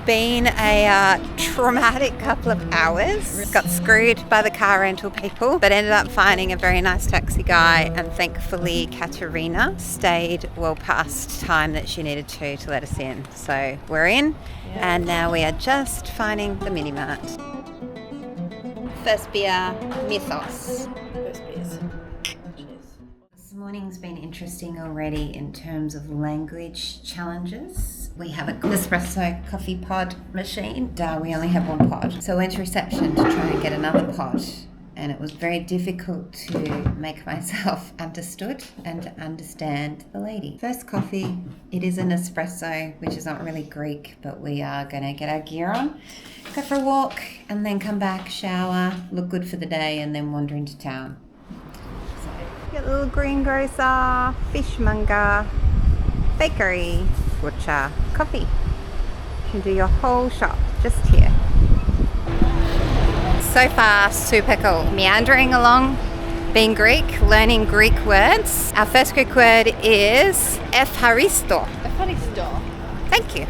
been a traumatic couple of hours. Got screwed by the car rental people, but ended up finding a very nice taxi guy, and thankfully Katerina stayed well past time that she needed to let us in. So we're in, and now we are just finding the mini mart. First beer, Mythos. First beers. This morning's been interesting already in terms of language challenges. We have a Nespresso coffee pod machine. We only have one pod. So I went to reception to try and get another pod, and it was very difficult to make myself understood and to understand the lady. First coffee, it is an espresso, which is not really Greek, but we are going to get our gear on, go for a walk, and then come back, shower, look good for the day, and then wander into town. So, got a little greengrocer, fishmonger, bakery, butcher, coffee. You can do your whole shop just here. So far, super cool. Meandering along, being Greek, learning Greek words. Our first Greek word is Efharisto. Efharisto. Thank you.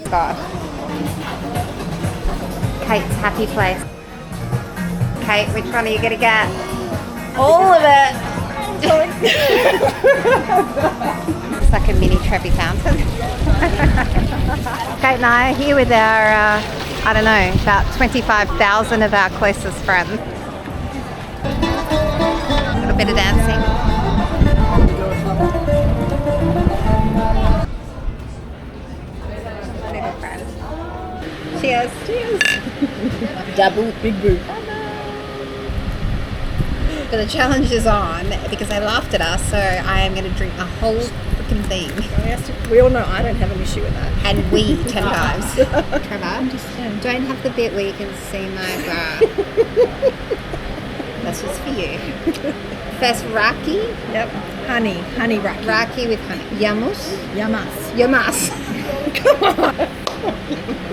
God. Kate's happy place. Kate, which one are you going to get? All of it. It's like a mini Trevi fountain. Kate and I are here with our, I don't know, about 25,000 of our closest friends. A little bit of dancing. Little friend. Cheers. Cheers. Double big boo. But the challenge is on because they laughed at us, so I am going to drink a whole freaking thing. We all know I don't have an issue with that. And we 10 times. Trevor, don't have the bit where you can see my bra. That's just for you. First, raki. Yep. Honey raki. Raki with honey. Yamus. Yamas. Come on.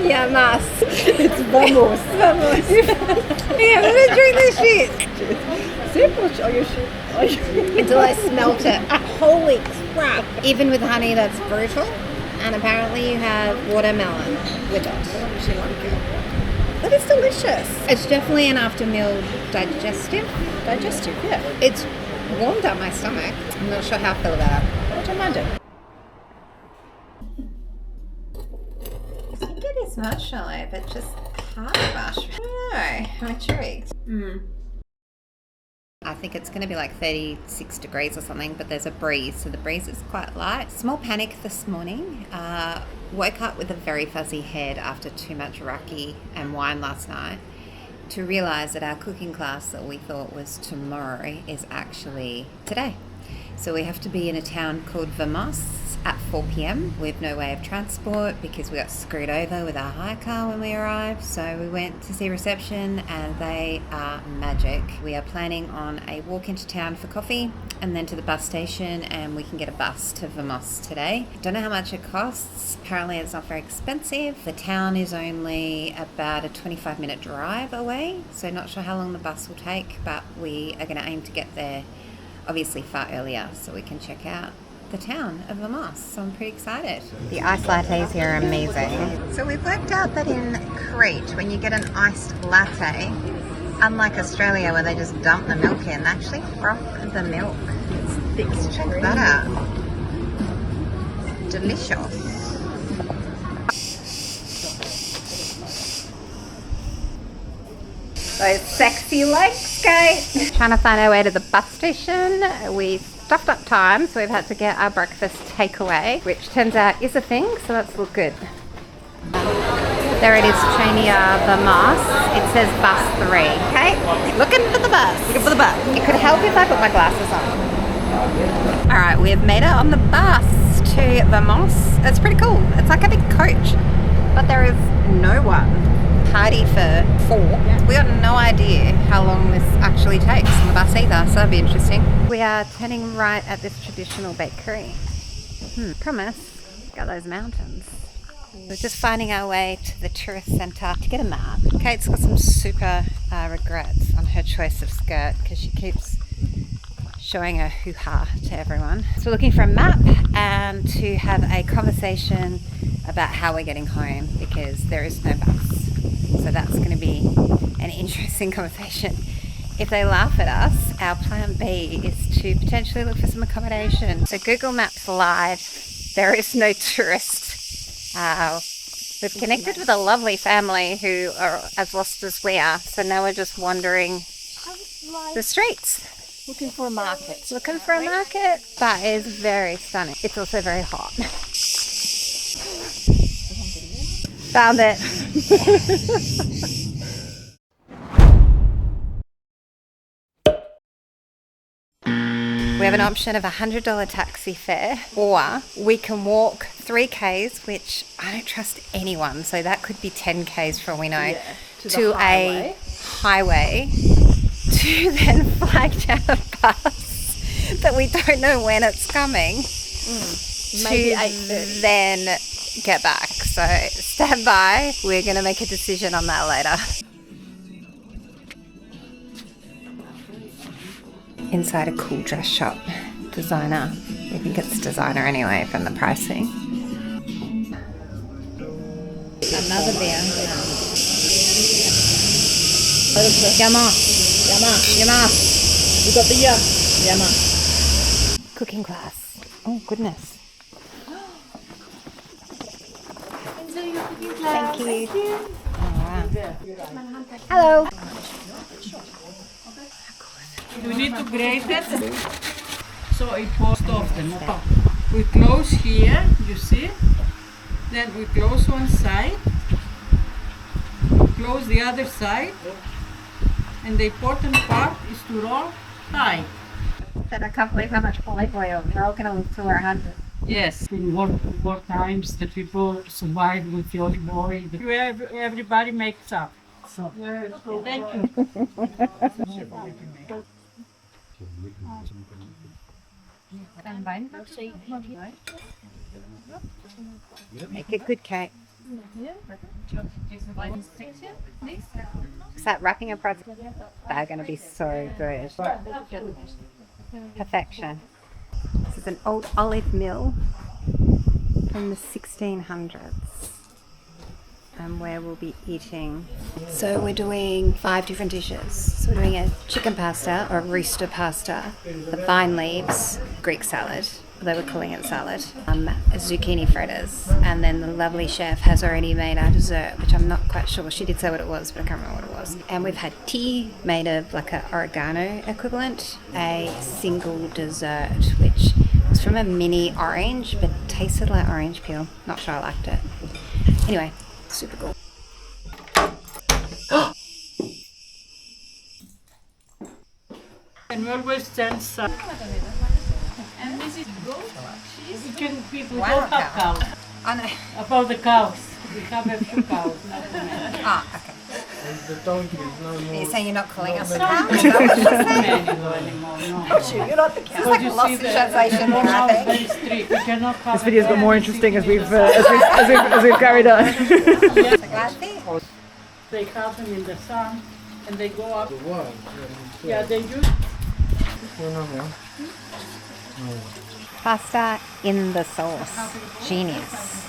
Yamas. It's vamos. Yeah, I'm going to drink this shit. Simple. Oh, you should. Until I smelt it. Holy crap. Even with honey, that's brutal. And apparently you have watermelon with it. She like it. That is delicious. It's definitely an after meal digestive. Digestive, yeah. It's warmed up my stomach. I'm not sure how I feel about it. I don't mind it. I think it is marshmallow, but just part marshmallow. I don't know. I'm intrigued. I think it's going to be like 36 degrees or something, but there's a breeze, so the breeze is quite light. Small panic this morning. Woke up with a very fuzzy head after too much raki and wine last night to realise that our cooking class that we thought was tomorrow is actually today. So we have to be in a town called Vamos at 4 p.m. We have no way of transport because we got screwed over with our hire car when we arrived. So we went to see reception and they are magic. We are planning on a walk into town for coffee and then to the bus station, and we can get a bus to Vamos today. Don't know how much it costs. Apparently it's not very expensive. The town is only about a 25-minute drive away, so not sure how long the bus will take, but we are going to aim to get there obviously far earlier so we can check out the town of Vamos. So I'm pretty excited. The iced lattes here are amazing. So we've worked out that in Crete, when you get an iced latte, unlike Australia where they just dump the milk in, they actually froth the milk. Let's check that out. Delicious. Those sexy legs, Kate. Trying to find our way to the bus station. We stuffed up time, so we've had to get our breakfast takeaway, which turns out is a thing, so let's look good. There it is, Chania Bus. It says bus 3. Okay, looking for the bus. Looking for the bus. It could help if I put my glasses on. All right, we have made it on the bus to Vamos. It's pretty cool. It's like a big coach, but there is no one. Party for 4. We got no idea how long this actually takes on the bus either, so that'd be interesting. We are turning right at this traditional bakery. Promise. Got those mountains. We're just finding our way to the tourist centre to get a map. Kate's got some super regrets on her choice of skirt because she keeps showing a hoo-ha to everyone. So we're looking for a map and to have a conversation about how we're getting home because there is no bus. So that's going to be an interesting conversation. If they laugh at us, our plan B is to potentially look for some accommodation. So Google Maps lied. There is no tourist. We've connected with a lovely family who are as lost as we are. So now we're just wandering the streets. Looking for a market. Looking for a market, but it's very stunning. It's also very hot. Found it. We have an option of $100 taxi fare, or we can walk 3Ks, which I don't trust anyone, so that could be 10Ks for all we know, to a highway to then flag down a bus that we don't know when it's coming Maybe to 8:30. then get back. So stand by, we're going to make a decision on that later. Inside a cool dress shop, designer. We think it's designer anyway from the pricing. Another beer. Yama. We got the Yama. Cooking class. Oh goodness. Thank you. Alright. Hello. You need to grate it, so it pours often. We close here, you see, then we close one side, close the other side, and the important part is to roll tight. Said I can't believe how much olive oil. They're all going to look to 100. Yes. In war times, the people survived with the olive oil. Everybody makes up. So, thank you. Make a good cake. Is that wrapping a project? They're going to be so good. Perfection. This is an old olive mill from the 1600s. And where we'll be eating. So we're doing 5 different dishes. So we're doing a chicken pasta or rooster pasta, the vine leaves, Greek salad, although we're calling it salad, zucchini fritters, and then the lovely chef has already made our dessert, which I'm not quite sure. She did say what it was, but I can't remember what it was. And we've had tea made of like an oregano equivalent, a single dessert, which was from a mini orange, but tasted like orange peel. Not sure I liked it. Anyway. Super cool. And we always stand side. And this is goat. People don't have cows. Oh no. About the cows. We have a few cows. Ah, okay. The donkey is no Are more. you saying you're not calling us a No, cow? not anymore, no. You're not the cow. It's like You lost see in the translation there, I now think. very strict. We cannot have This video's got more interesting as we've carried on. They have them in the sun and they go up. The what? Yeah, they use. Pasta in the sauce. Genius.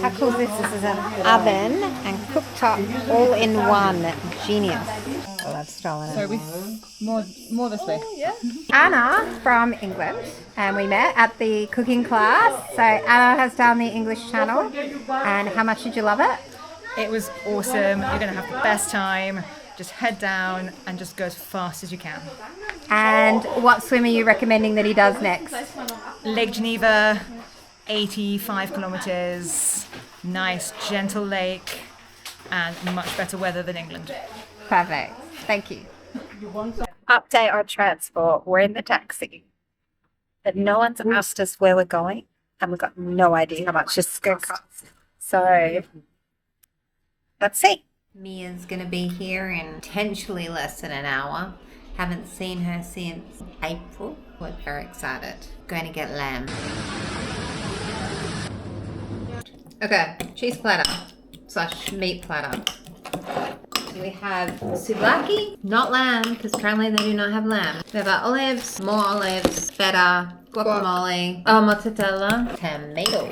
How cool is this? This is an oven and cooktop all in one. Genius. Oh, I've stolen it. More this way. Anna from England, and we met at the cooking class. So Anna has done the English channel. And how much did you love it? It was awesome. You're going to have the best time. Just head down and just go as fast as you can. And what swim are you recommending that he does next? Lake Geneva, 85 kilometers, nice gentle lake, and much better weather than England. Perfect. Thank you. Update on transport. We're in the taxi. But no one's asked us where we're going, and we've got no idea how much this is going to cost. So, let's see. Mia's going to be here in potentially less than an hour. Haven't seen her since April. We're very excited. Going to get lamb. Okay, cheese platter / meat platter. We have souvlaki, not lamb, because currently they do not have lamb. We have our olives, more olives, feta, guacamole, mozzarella, tomato.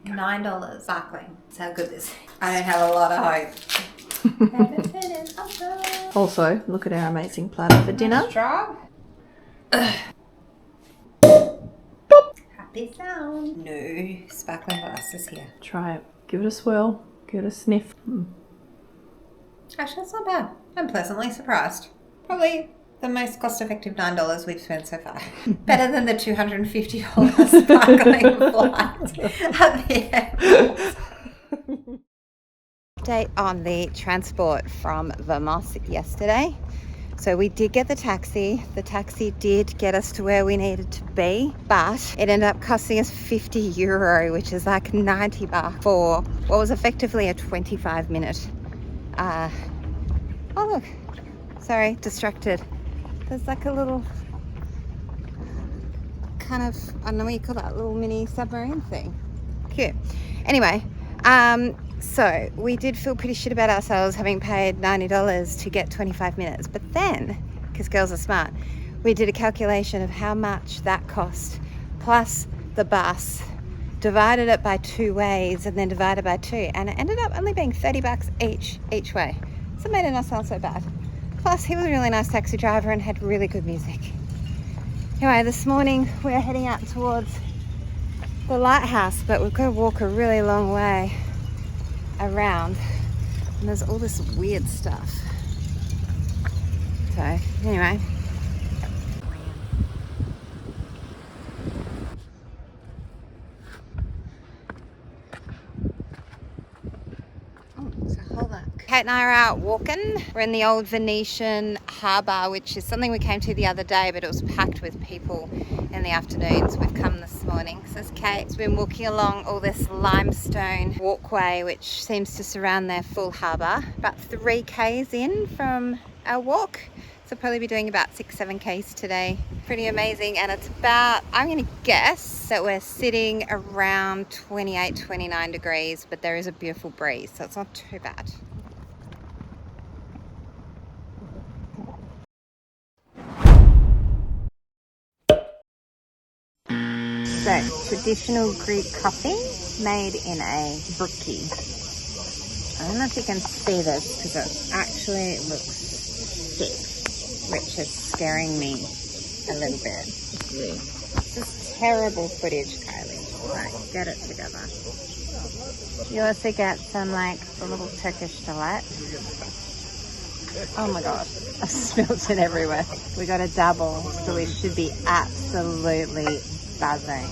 $9 sparkling. That's how good this is. I don't have a lot of hope. Also, look at our amazing platter for dinner. Drop. Happy sound. No sparkling glasses here. Try it. Give it a swirl. Give it a sniff. Actually, it's not bad. I'm pleasantly surprised. Probably the most cost-effective $9 we've spent so far. Better than the $250 sparkling flight at the airport. Update on the transport from Vermos yesterday. So we did get the taxi. The taxi did get us to where we needed to be, but it ended up costing us €50, which is like $90 for what was effectively a 25-minute. Oh look, sorry, distracted. There's like a little kind of, I don't know what you call that, little mini submarine thing. Cute. Anyway, so we did feel pretty shit about ourselves having paid $90 to get 25 minutes. But then, because girls are smart, we did a calculation of how much that cost, plus the bus, divided it by 2 ways, and then divided by 2. And it ended up only being $30 each way. So it made it not sound so bad. Plus, he was a really nice taxi driver and had really good music. Anyway, this morning we're heading out towards the lighthouse, but we've got to walk a really long way around, and there's all this weird stuff. So anyway, Kate and I are out walking. We're in the old Venetian harbour, which is something we came to the other day, but it was packed with people in the afternoons. We've come this morning. So Kate's been walking along all this limestone walkway, which seems to surround their full harbour. About 3 k's in from our walk. So probably be doing about 6-7 k's today. Pretty amazing. And it's about, I'm going to guess that we're sitting around 28-29 degrees, but there is a beautiful breeze, so it's not too bad. So, traditional Greek coffee made in a brookie. I don't know if you can see this because it actually looks thick, which is scaring me a little bit. This is terrible footage, Kylie. Right, get it together. You also get some like the little Turkish delight. Oh my god, I've spilled it everywhere. We got a double, so we should be absolutely buzzing.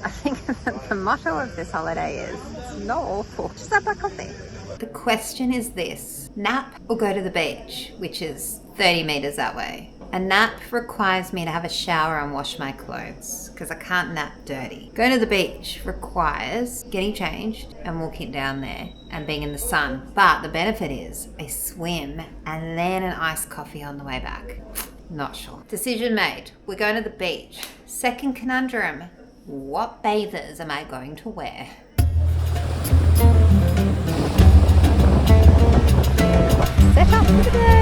I think that the motto of this holiday is, it's not awful, just have my coffee. The question is this: nap or go to the beach, which is 30 meters that way. A nap requires me to have a shower and wash my clothes because I can't nap dirty. Going to the beach requires getting changed and walking down there and being in the sun. But the benefit is a swim and then an iced coffee on the way back. Not sure. Decision made. We're going to the beach. Second conundrum: what bathers am I going to wear? Set up for the day.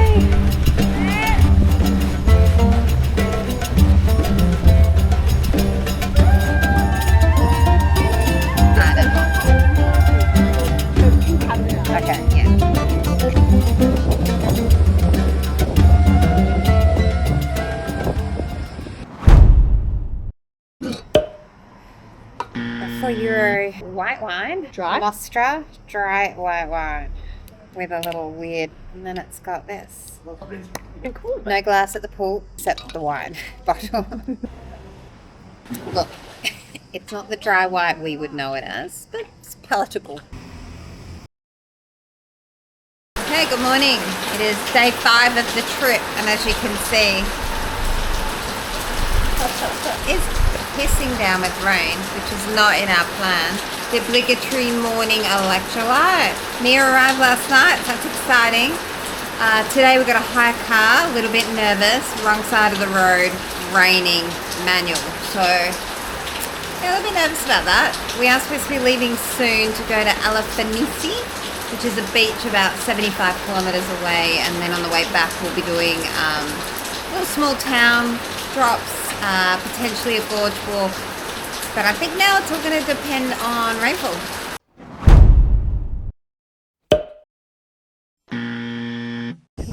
Okay, yeah. For your white wine, Dry? Nostra dry white wine with a little weird, and then it's got this. Cool. No glass at the pool except the wine bottle. Look, it's not the dry white we would know it as, but it's palatable. Hey, good morning. It is day 5 of the trip, and as you can see, it's pissing down with rain, which is not in our plan. The obligatory morning electrolyte. Mia arrived last night, so that's exciting. Today we've got a hire car, a little bit nervous, wrong side of the road, raining, manual. So Yeah, a little bit nervous about that. We are supposed to be leaving soon to go to Elafonasi, which is a beach about 75 kilometres away, and then on the way back we'll be doing little small town drops, potentially a gorge walk, but I think now it's all going to depend on rainfall.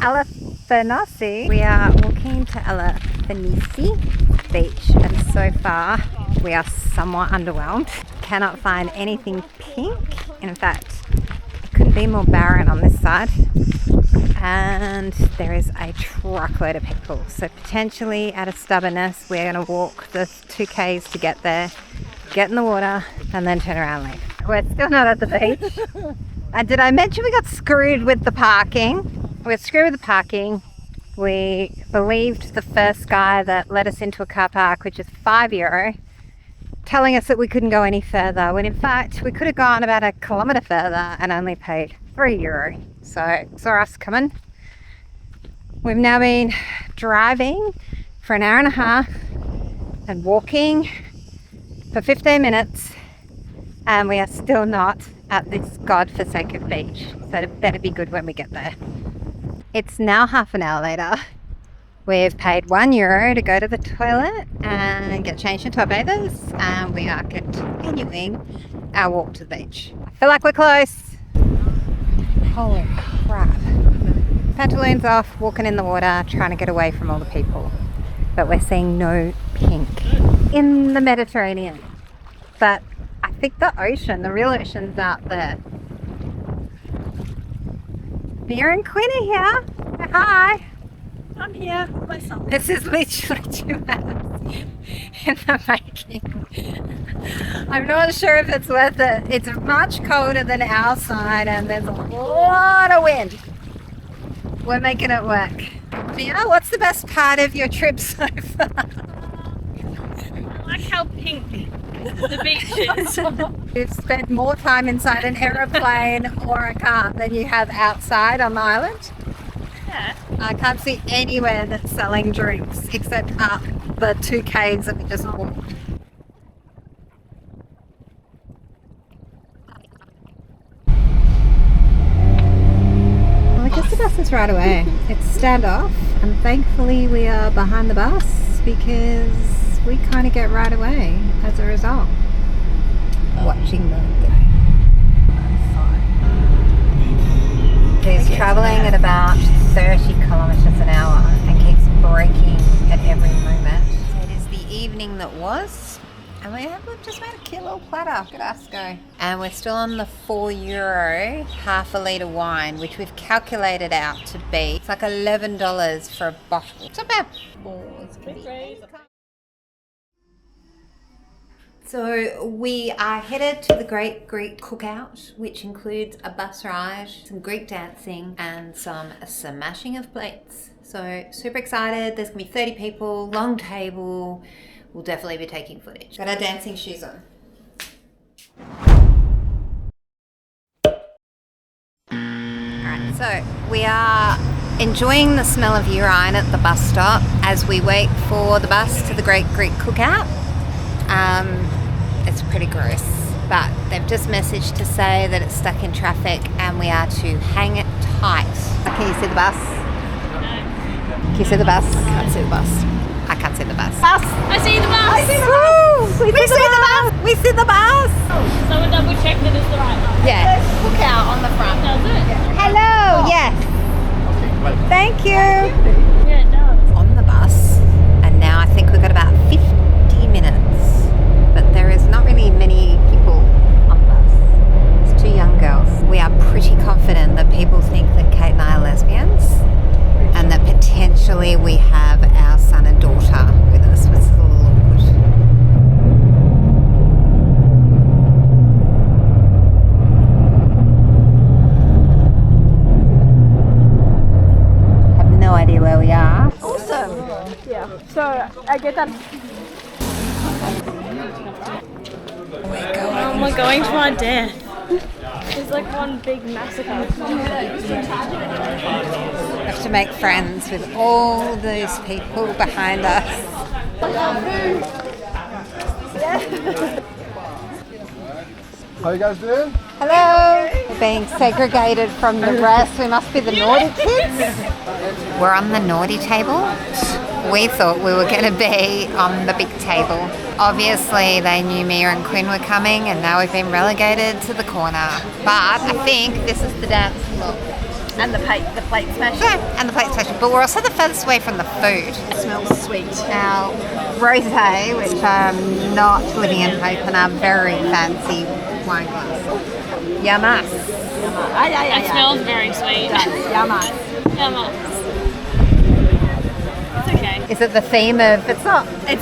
Elafonasi. We are walking to Elafonasi Beach, and so far we are somewhat underwhelmed. Cannot find anything pink. In fact, it couldn't be more barren on this side. And there is a truckload of people. So potentially out of stubbornness, we're going to walk the 2Ks to get there, get in the water, and then turn around and leave. We're still not at the beach. And did I mention we got screwed with the parking? We're screwed with the parking. We believed the first guy that let us into a car park, which is €5, telling us that we couldn't go any further, when in fact we could have gone about a kilometre further and only paid €3. So saw us coming. We've now been driving for an hour and a half and walking for 15 minutes, and we are still not at this godforsaken beach, so it better be good when we get there. It's now half an hour later. We've paid €1 to go to the toilet and get changed into our bathers, and we are continuing our walk to the beach. I feel like we're close. Holy crap. Pantaloons off, walking in the water, trying to get away from all the people. But we're seeing no pink in the Mediterranean. But I think the ocean, the real ocean's out there. Mia and Quinn are here. Hi. I'm here myself. This is literally 2 hours in the making. I'm not sure if it's worth it. It's much colder than our side, and there's a lot of wind. We're making it work. Mia, what's the best part of your trip so far? I like how pink the beach is. You've spent more time inside an aeroplane or a car than you have outside on the island. Yeah. I can't see anywhere that's selling drinks except up the 2Ks that we just walked. Well, I guess the bus is right away. It's standoff, and thankfully we are behind the bus because we kind of get right away as a result. Watching the He's travelling at about 30 kilometres an hour and keeps braking at every moment. So it is the evening that was, and we've just made a cute little platter. Good ass go. And we're still on the €4 half a litre wine, which we've calculated out to be, it's like $11 for a bottle. It's not bad. Oh, it's pretty. So we are headed to the Great Greek Cookout, which includes a bus ride, some Greek dancing, and some smashing of plates. So super excited. There's gonna be 30 people, long table. We'll definitely be taking footage. Got our dancing shoes on. Alright, so we are enjoying the smell of urine at the bus stop as we wait for the bus to the Great Greek Cookout. It's pretty gross, but they've just messaged to say that it's stuck in traffic and we are to hang it tight. Can you see the bus? Can you see the bus? I can't see the bus. I can't see the bus. I see the bus! I see the bus! We see the bus! We see the bus! So we'll double check that it's the right one. Yeah. Cookout on the front. Does it? Hello, yes. Thank you. Yeah, it does. On the bus, and now I think we've got about 50 minutes, but there is not really many people on the bus. It's 2 young girls. We are pretty confident that people think that Kate and I are lesbians, and that potentially we have our son and daughter with us, which is a little awkward. Have no idea where we are. Awesome. Yeah. So I get that. We're going to our death. There's like one big massacre. We have to make friends with all those people behind us. How you guys doing? Hello! We're being segregated from the rest. We must be the naughty kids. We're on the naughty table. We thought we were going to be on the big table. Obviously, they knew Mia and Quinn were coming, and now we've been relegated to the corner. But I think this is the dance floor. And the plate smash. Yeah, and the plate station. But we're also the furthest away from the food. It smells sweet. Now, rosé, which I'm not living in hope, and our very fancy wine glass. Yamas. It smells very sweet. Yamas. Yamas. It's okay. Is it the theme of? It's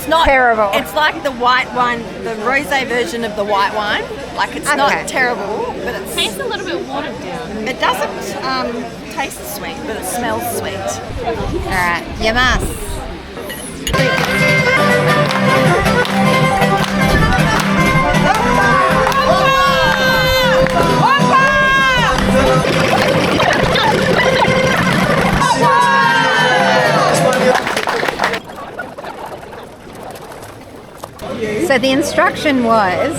not terrible. It's like the white wine, the rosé version of the white wine. Like it's not terrible, but It tastes a little bit watered down. it doesn't taste sweet, but it smells sweet. All right, yamas. So the instruction was,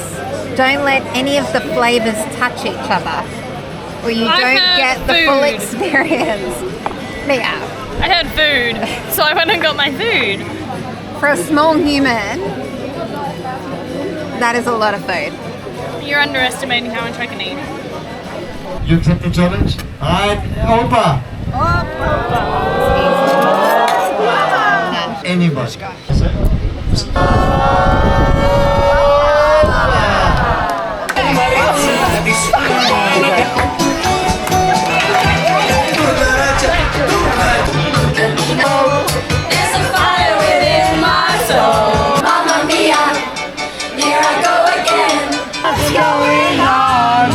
don't let any of the flavors touch each other, or you don't get the full experience. Mia, I had food, so I went and got my food. for a small human, that is a lot of food. You're underestimating how much I can eat. You accept the challenge? Alright, Opa! Anybody. There's a fire within my soul. Mamma mia, here I go again. What's going on?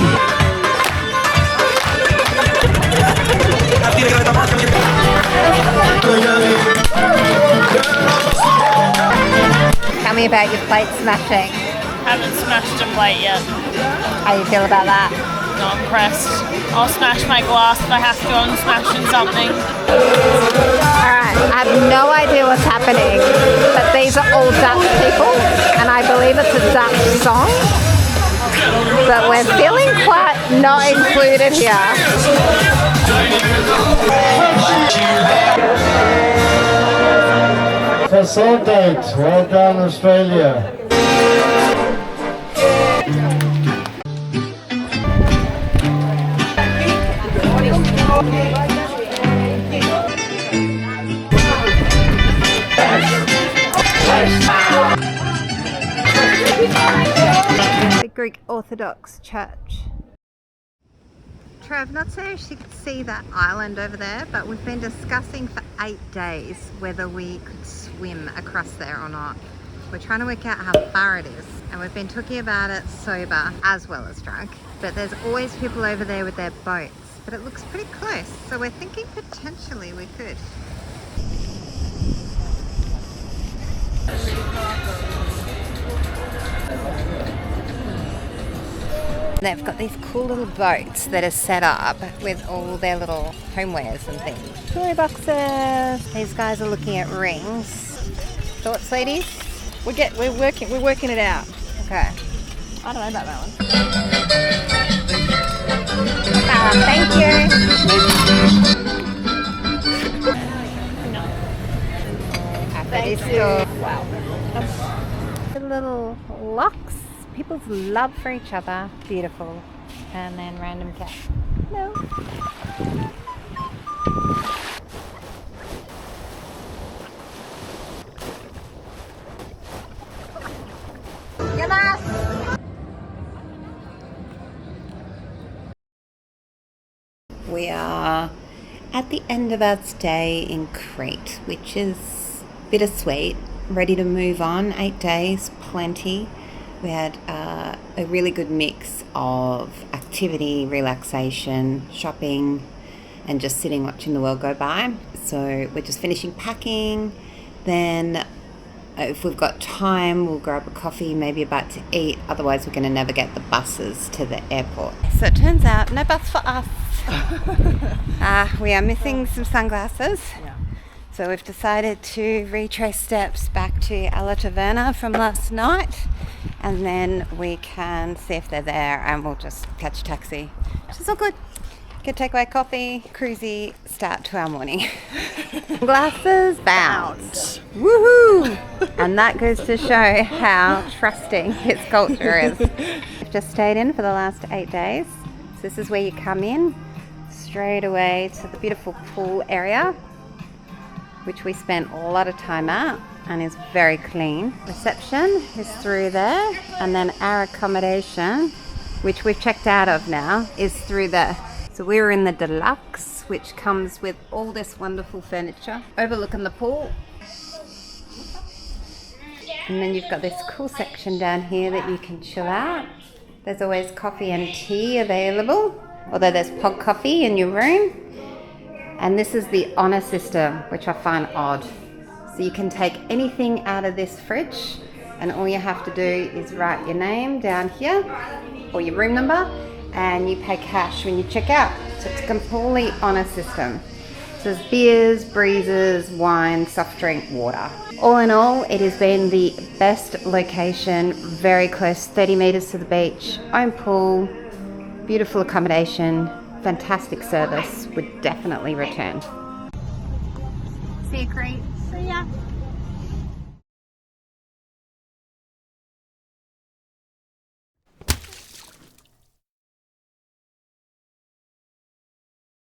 Tell me about your plate smashing. Haven't smashed a plate yet. How you feel about that? Not impressed. I'll smash my glass if I have to. I'm smashing something. Alright, I have no idea what's happening, but these are all Dutch people, and I believe it's a Dutch song. But we're feeling quite not included here. Facilitate. Well done, Australia. The Greek Orthodox Church. Trev, not so sure you could see that island over there, but we've been discussing for 8 days whether we could swim across there or not. We're trying to work out how far it is, and we've been talking about it sober as well as drunk. But there's always people over there with their boats, but it looks pretty close, so we're thinking potentially we could. They've got these cool little boats that are set up with all their little homewares and things. Toy boxes. These guys are looking at rings. Thoughts, ladies? We're working it out. Okay. I don't know about that one. Thank you. Wow. The little locks. People's love for each other. Beautiful. And then random cat. No. We are at the end of our stay in Crete, which is bittersweet. Ready to move on. 8 days, plenty. We had a really good mix of activity, relaxation, shopping, and just sitting watching the world go by. So we're just finishing packing. Then if we've got time, we'll grab a coffee, maybe a bite to eat. Otherwise, we're going to never get the buses to the airport. So it turns out, no bus for us. We are missing some sunglasses. Yeah. So we've decided to retrace steps back to La Taverna from last night and then we can see if they're there and we'll just catch a taxi, which is all good. Good takeaway coffee, cruisy start to our morning. Glasses bound. Woohoo! And that goes to show how trusting this culture is. We've just stayed in for the last 8 days. So this is where you come in straight away to the beautiful pool area, which we spent a lot of time at and is very clean. Reception is through there, and then our accommodation, which we've checked out of now, is through there. So we were in the deluxe, which comes with all this wonderful furniture overlooking the pool. And then you've got this cool section down here that you can chill out. There's always coffee and tea available, although there's pod coffee in your room. And this is the honor system, which I find odd. So you can take anything out of this fridge and all you have to do is write your name down here or your room number, and you pay cash when you check out. So it's a completely honor system. So there's beers, breezes, wine, soft drink, water. All in all, it has been the best location, very close, 30 meters to the beach, own pool, beautiful accommodation, fantastic service, would definitely return. See you, Crete. See ya.